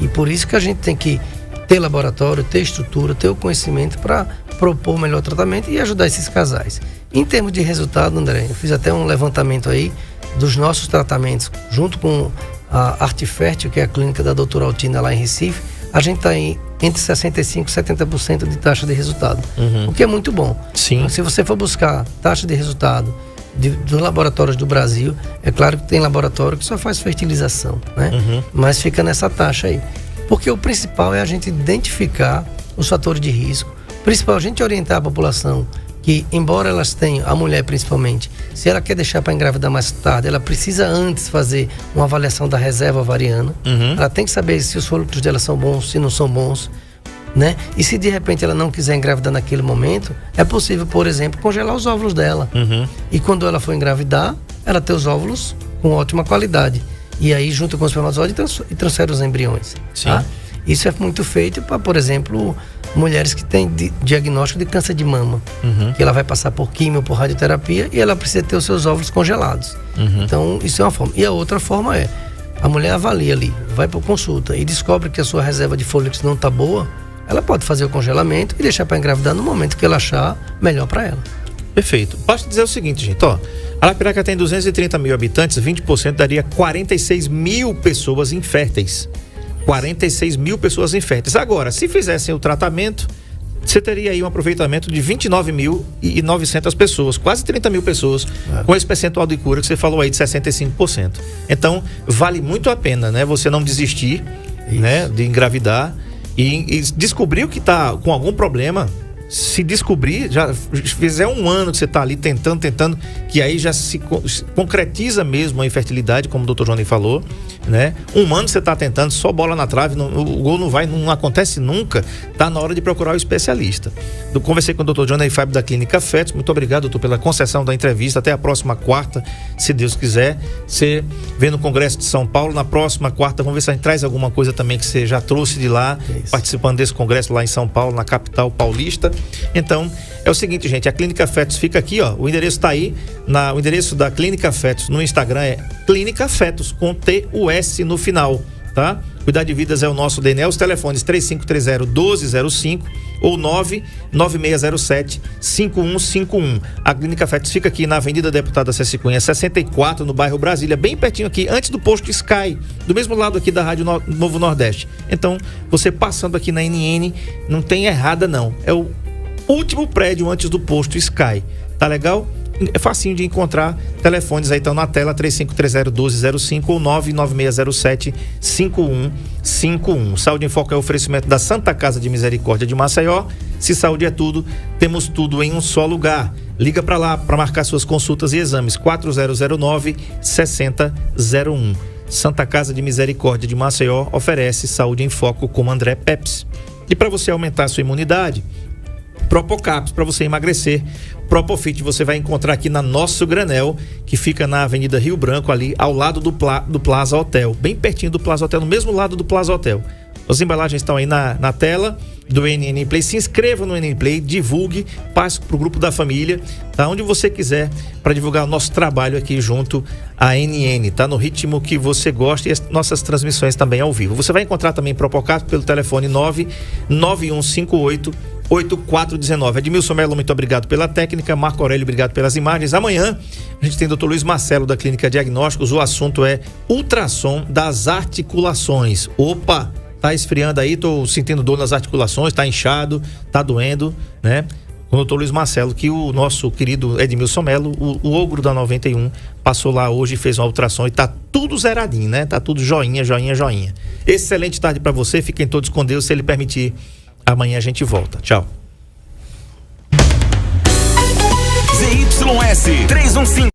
E por isso que a gente tem que ter laboratório, ter estrutura, ter o conhecimento para propor o melhor tratamento e ajudar esses casais. Em termos de resultado, André, eu fiz até um levantamento aí dos nossos tratamentos, junto com a Artifértil, que é a clínica da doutora Altina lá em Recife. A gente está aí entre 65% e 70% de taxa de resultado, o que é muito bom. Sim. Então, se você for buscar taxa de resultado dos laboratórios do Brasil, é claro que tem laboratório que só faz fertilização, né? Mas fica nessa taxa aí. Porque o principal é a gente identificar os fatores de risco, principal a gente orientar a população que, embora elas tenham, a mulher principalmente, se ela quer deixar para engravidar mais tarde, ela precisa antes fazer uma avaliação da reserva ovariana. Ela tem que saber se os folículos dela são bons, se não são bons, né? E se de repente ela não quiser engravidar naquele momento, é possível, por exemplo, congelar os óvulos dela. E quando ela for engravidar, ela ter os óvulos com ótima qualidade. E aí, junto com os espermatozoides, e transfere os embriões. Tá? Isso é muito feito para, por exemplo, mulheres que têm diagnóstico de câncer de mama. Que ela vai passar por químio, por radioterapia, e ela precisa ter os seus óvulos congelados. Então, isso é uma forma. E a outra forma é, a mulher avalia ali, vai para consulta e descobre que a sua reserva de folículos não está boa, ela pode fazer o congelamento e deixar para engravidar no momento que ela achar melhor para ela. Perfeito. Basta dizer o seguinte, gente, ó. Arapiraca tem 230 mil habitantes, 20% daria 46 mil pessoas inférteis. 46 mil pessoas inférteis. Agora, se fizessem o tratamento, você teria aí um aproveitamento de 29.900 pessoas, quase 30 mil pessoas, com esse percentual de cura que você falou aí de 65%. Então, vale muito a pena, né? Você não desistir, né, de engravidar e descobrir que está com algum problema. Se descobrir, já fizer um ano que você está ali tentando, que aí já se concretiza mesmo a infertilidade, como o doutor Johnny falou, né? Um ano você está tentando, só bola na trave, o gol não acontece nunca, tá na hora de procurar o especialista. Eu conversei com o doutor Johnny Fábio da Clínica Fetos. Muito obrigado, doutor, pela concessão da entrevista. Até a próxima quarta, se Deus quiser. Você vem no Congresso de São Paulo, na próxima quarta, vamos ver se a gente traz alguma coisa também que você já trouxe de lá, participando desse congresso lá em São Paulo, na capital paulista. Então, é o seguinte, gente, a Clínica Fetos fica aqui, ó, o endereço tá aí, o endereço da Clínica Fetos no Instagram é Clínica Fetos, com TUS no final, tá? Cuidar de Vidas é o nosso DNA, os telefones 3530-1205 ou 99607-5151. A Clínica Fetos fica aqui na Avenida Deputada Ceci Cunha, 64, no bairro Brasília, bem pertinho aqui, antes do posto Sky, do mesmo lado aqui da Rádio Novo Nordeste. Então, você passando aqui na NN, não tem errada não, é o último prédio antes do posto Sky, tá legal? É facinho de encontrar, telefones aí estão na tela, 3530-1205 ou 99607-5151. Saúde em Foco é o oferecimento da Santa Casa de Misericórdia de Maceió. Se saúde é tudo, temos tudo em um só lugar. Liga para lá para marcar suas consultas e exames, 4009-6001. Santa Casa de Misericórdia de Maceió oferece Saúde em Foco com André Peps. E para você aumentar a sua imunidade, Propocaps para você emagrecer. Propofit você vai encontrar aqui na Nosso Granel, que fica na Avenida Rio Branco, ali ao lado do Plaza Hotel, bem pertinho do Plaza Hotel, no mesmo lado do Plaza Hotel. As embalagens estão aí na tela do NN Play. Se inscreva no NN Play, divulgue, passe para o grupo da família, tá? Onde você quiser, para divulgar o nosso trabalho aqui junto à NN, tá? No ritmo que você gosta, e as nossas transmissões também ao vivo. Você vai encontrar também Propocaps pelo telefone 99158-8419. Edmilson Melo, muito obrigado pela técnica. Marco Aurélio, obrigado pelas imagens. Amanhã a gente tem o Dr. Luiz Marcelo da Clínica Diagnósticos. O assunto é ultrassom das articulações. Opa! Tá esfriando aí, tô sentindo dor nas articulações, tá inchado, tá doendo, né? O doutor Luiz Marcelo, que o nosso querido Edmilson Melo, o ogro da 91, passou lá hoje e fez uma ultrassom e tá tudo zeradinho, né? Tá tudo joinha, joinha, joinha. Excelente tarde para você, fiquem todos com Deus, se ele permitir, amanhã a gente volta. Tchau. ZYS 315,